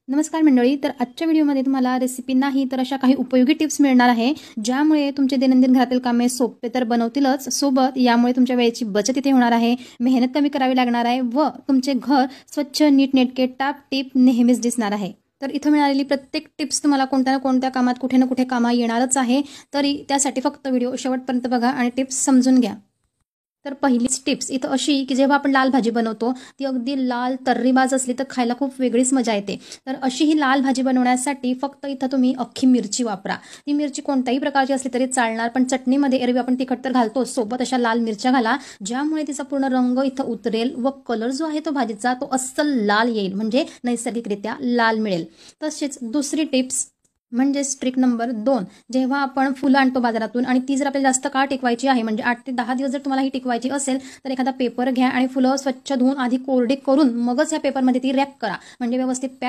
नमस्कार मंडळी. तर आजच्या व्हिडिओमध्ये तुम्हाला रेसिपी नाही तर अशा काही उपयोगी टिप्स मिळणार आहे, ज्यामुळे तुमचे दैनंदिन घरातील कामे सोपे तर बनवतीलच, सोबत यामुळे तुमच्या वेळेची बचत इथे होणार आहे, मेहनत कमी करावी लागणार आहे व तुमचे घर स्वच्छ नीटनेटके टापटीप नेहमीच दिसणार आहे. तर इथं मिळालेली प्रत्येक टिप्स तुम्हाला कोणत्या ना कोणत्या कामात कुठे ना कुठे कामा येणारच आहे. तरी त्यासाठी फक्त व्हिडिओ शेवटपर्यंत बघा आणि टिप्स समजून घ्या. तर पहिलीच टिप्स इथं अशी की जेव्हा आपण लाल भाजी बनवतो ती अगदी लाल तर्रीबाज असली तर खायला खूप वेगळीच मजा येते. तर अशी ही लाल भाजी बनवण्यासाठी फक्त इथं तुम्ही अख्खी मिरची वापरा. ती मिरची कोणत्याही प्रकारची असली तरी चालणार, पण चटणीमध्ये एरवी आपण तिखट तर घालतो, सोबत अशा लाल मिरच्या घाला, ज्यामुळे तिचा पूर्ण रंग इथं उतरेल व कलर जो आहे तो भाजीचा तो अस्सल लाल येईल, म्हणजे नैसर्गिकरित्या लाल मिळेल. तसेच दुसरी टिप्स म्हणजे ट्रिक नंबर 2, जेव्हा आपण फुलं आणतो बाजारातून आणि ती जर आपल्याला जास्त काळ टिकवायची आहे, म्हणजे 8 ते 10 दिवस जर तुम्हाला ही टिकवायची असेल, तर एखादा पेपर घ्या आणि फुलं स्वच्छ धुवून आधी कोरडी करून मगच या पेपरमध्ये ती रॅप करा, म्हणजे व्यवस्थित पॅक